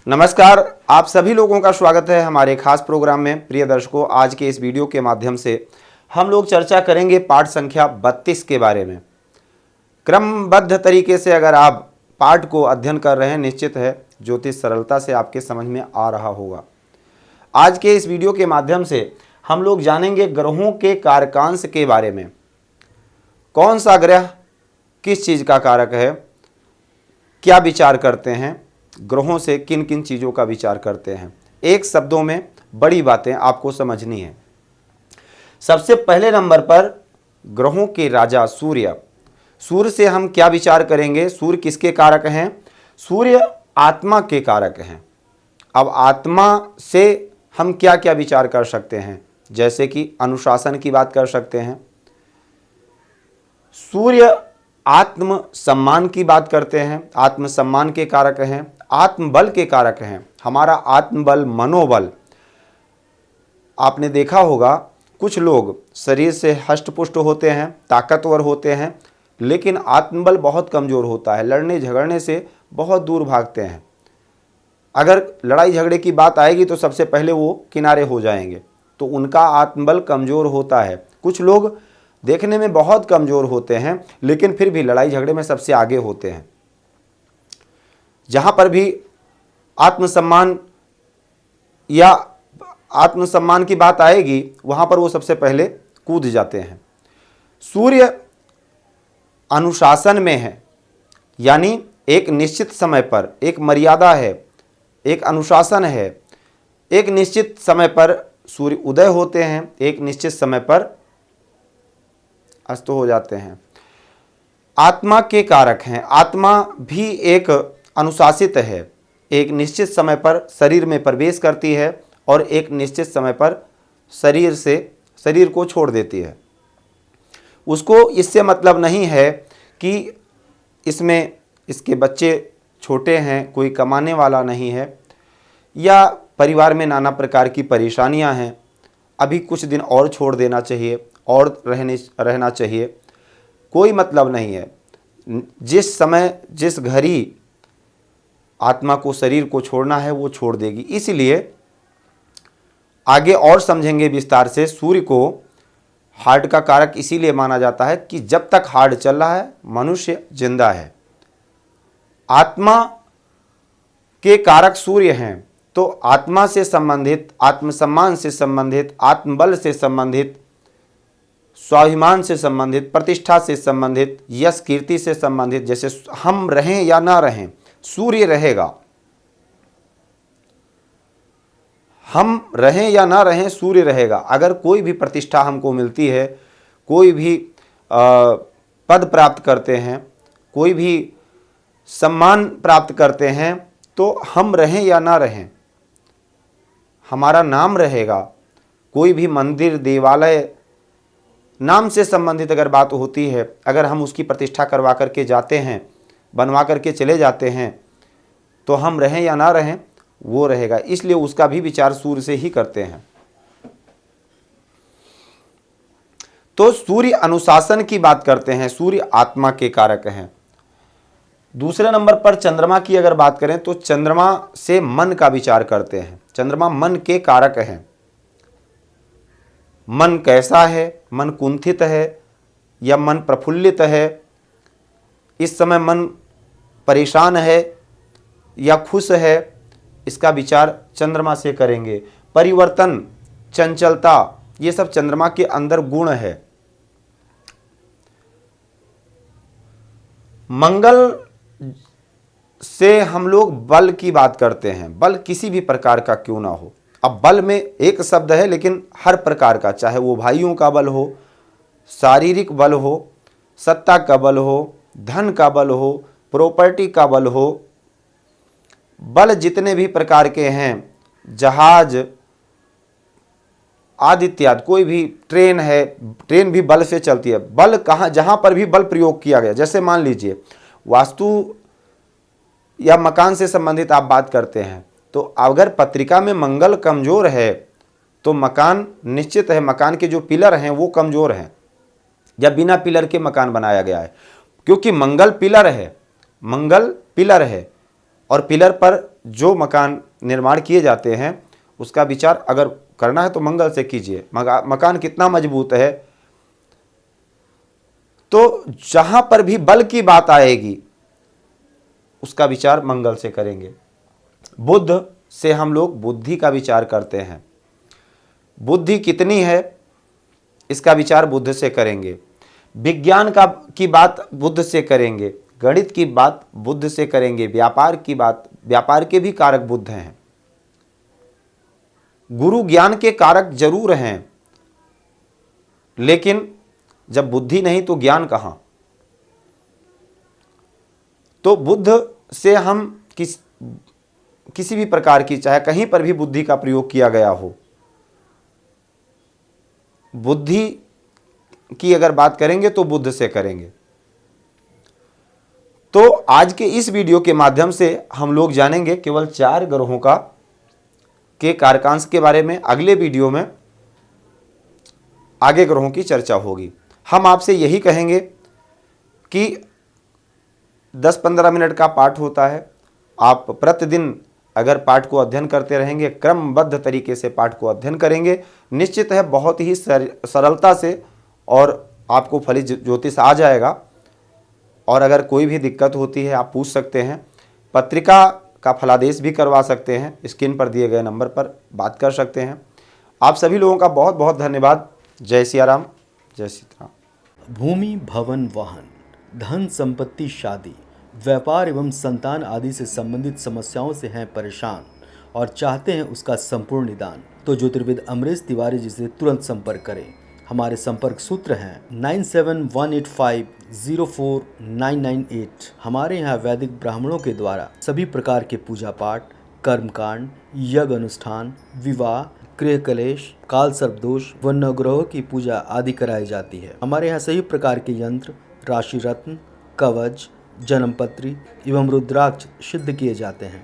नमस्कार, आप सभी लोगों का स्वागत है हमारे खास प्रोग्राम में। प्रिय दर्शकों, आज के इस वीडियो के माध्यम से हम लोग चर्चा करेंगे पाठ संख्या 32 के बारे में। क्रमबद्ध तरीके से अगर आप पाठ को अध्ययन कर रहे हैं, निश्चित है ज्योतिष सरलता से आपके समझ में आ रहा होगा। आज के इस वीडियो के माध्यम से हम लोग जानेंगे ग्रहों के कारकांश के बारे में। कौन सा ग्रह किस चीज़ का कारक है, क्या विचार करते हैं, ग्रहों से किन किन चीज़ों का विचार करते हैं। एक शब्दों में बड़ी बातें आपको समझनी है। सबसे पहले नंबर पर ग्रहों के राजा सूर्य। सूर्य से हम क्या विचार करेंगे? सूर्य किसके कारक हैं? सूर्य आत्मा के कारक हैं। अब आत्मा से हम क्या क्या विचार कर सकते हैं? जैसे कि अनुशासन की बात कर सकते हैं। सूर्य आत्म सम्मान की बात करते हैं, आत्म सम्मान के कारक हैं। आत्मबल के कारक हैं। हमारा आत्मबल, मनोबल। आपने देखा होगा कुछ लोग शरीर से हष्टपुष्ट होते हैं, ताकतवर होते हैं, लेकिन आत्मबल बहुत कमज़ोर होता है। लड़ने झगड़ने से बहुत दूर भागते हैं। अगर लड़ाई झगड़े की बात आएगी तो सबसे पहले वो किनारे हो जाएंगे, तो उनका आत्मबल कमज़ोर होता है। कुछ लोग देखने में बहुत कमज़ोर होते हैं, लेकिन फिर भी लड़ाई झगड़े में सबसे आगे होते हैं। जहाँ पर भी आत्मसम्मान या आत्मसम्मान की बात आएगी, वहाँ पर वो सबसे पहले कूद जाते हैं। सूर्य अनुशासन में है, यानी एक निश्चित समय पर एक मर्यादा है, एक अनुशासन है। एक निश्चित समय पर सूर्य उदय होते हैं, एक निश्चित समय पर अस्त हो जाते हैं। आत्मा के कारक हैं। आत्मा भी एक अनुशासित है, एक निश्चित समय पर शरीर में प्रवेश करती है और एक निश्चित समय पर शरीर को छोड़ देती है। उसको इससे मतलब नहीं है कि इसमें इसके बच्चे छोटे हैं, कोई कमाने वाला नहीं है, या परिवार में नाना प्रकार की परेशानियां हैं, अभी कुछ दिन और छोड़ देना चाहिए और रहना चाहिए। कोई मतलब नहीं है। जिस समय जिस घड़ी आत्मा को शरीर को छोड़ना है वो छोड़ देगी। इसलिए आगे और समझेंगे विस्तार से। सूर्य को हार्ट का कारक इसीलिए माना जाता है कि जब तक हार्ट चल रहा है मनुष्य जिंदा है। आत्मा के कारक सूर्य हैं, तो आत्मा से संबंधित, आत्मसम्मान से संबंधित, आत्मबल से संबंधित, स्वाभिमान से संबंधित, प्रतिष्ठा से संबंधित, यश कीर्ति से संबंधित, जैसे हम रहें या ना रहें सूर्य रहेगा। हम रहें या ना रहें सूर्य रहेगा। अगर कोई भी प्रतिष्ठा हमको मिलती है, कोई भी पद प्राप्त करते हैं, कोई भी सम्मान प्राप्त करते हैं, तो हम रहें या ना रहें हमारा नाम रहेगा। कोई भी मंदिर, देवालय, नाम से संबंधित अगर बात होती है, अगर हम उसकी प्रतिष्ठा करवा करके जाते हैं, बनवा करके चले जाते हैं, तो हम रहें या ना रहें वो रहेगा। इसलिए उसका भी विचार सूर्य से ही करते हैं। तो सूर्य अनुशासन की बात करते हैं, सूर्य आत्मा के कारक हैं। दूसरे नंबर पर चंद्रमा की अगर बात करें तो चंद्रमा से मन का विचार करते हैं। चंद्रमा मन के कारक हैं। मन कैसा है? मन कुंठित है या मन प्रफुल्लित है? इस समय मन परेशान है या खुश है? इसका विचार चंद्रमा से करेंगे। परिवर्तन, चंचलता, ये सब चंद्रमा के अंदर गुण है। मंगल से हम लोग बल की बात करते हैं। बल किसी भी प्रकार का क्यों ना हो। अब बल में एक शब्द है, लेकिन हर प्रकार का, चाहे वो भाइयों का बल हो, शारीरिक बल हो, सत्ता का बल हो, धन का बल हो, प्रॉपर्टी का बल हो, बल जितने भी प्रकार के हैं, जहाज आदि इत्यादि, कोई भी ट्रेन है, ट्रेन भी बल से चलती है। बल कहाँ, जहाँ पर भी बल प्रयोग किया गया, जैसे मान लीजिए वास्तु या मकान से संबंधित आप बात करते हैं, तो अगर पत्रिका में मंगल कमजोर है तो मकान निश्चित है, मकान के जो पिलर हैं वो कमजोर हैं, या बिना पिलर के मकान बनाया गया है, क्योंकि मंगल पिलर है। मंगल पिलर है, और पिलर पर जो मकान निर्माण किए जाते हैं उसका विचार अगर करना है तो मंगल से कीजिए। मकान कितना मजबूत है, तो जहां पर भी बल की बात आएगी उसका विचार मंगल से करेंगे। बुध से हम लोग बुद्धि का विचार करते हैं, बुद्धि कितनी है इसका विचार बुध से करेंगे। विज्ञान की बात बुध से करेंगे, गणित की बात बुध से करेंगे, व्यापार की बात, व्यापार के भी कारक बुध हैं। गुरु ज्ञान के कारक जरूर हैं, लेकिन जब बुद्धि नहीं तो ज्ञान कहां। तो बुद्ध से हम किसी भी प्रकार की, चाहे कहीं पर भी बुद्धि का प्रयोग किया गया हो, बुद्धि की अगर बात करेंगे तो बुद्ध से करेंगे। तो आज के इस वीडियो के माध्यम से हम लोग जानेंगे केवल 4 ग्रहों के कारकांश के बारे में। अगले वीडियो में आगे ग्रहों की चर्चा होगी। हम आपसे यही कहेंगे कि 10-15 मिनट का पाठ होता है, आप प्रतिदिन अगर पाठ को अध्ययन करते रहेंगे, क्रमबद्ध तरीके से पाठ को अध्ययन करेंगे, निश्चित है बहुत ही सरलता से और आपको फलित ज्योतिष आ जाएगा। और अगर कोई भी दिक्कत होती है आप पूछ सकते हैं, पत्रिका का फलादेश भी करवा सकते हैं, स्क्रीन पर दिए गए नंबर पर बात कर सकते हैं। आप सभी लोगों का बहुत बहुत धन्यवाद। जय सिया राम, जय सीताराम। भूमि, भवन, वाहन, धन संपत्ति, शादी, व्यापार एवं संतान आदि से संबंधित समस्याओं से हैं परेशान और चाहते हैं उसका संपूर्ण निदान, तो ज्योतिर्विद अमरीश तिवारी जी से तुरंत संपर्क करें। हमारे संपर्क सूत्र हैं 9718504998। हमारे यहाँ वैदिक ब्राह्मणों के द्वारा सभी प्रकार के पूजा पाठ, कर्मकांड, यज्ञ अनुष्ठान, विवाह, गृह कलेश, काल सर्पदोष व नवग्रहों की पूजा आदि कराई जाती है। हमारे यहाँ सभी प्रकार के यंत्र, राशि रत्न, कवच, जन्मपत्री एवं रुद्राक्ष सिद्ध किए जाते हैं।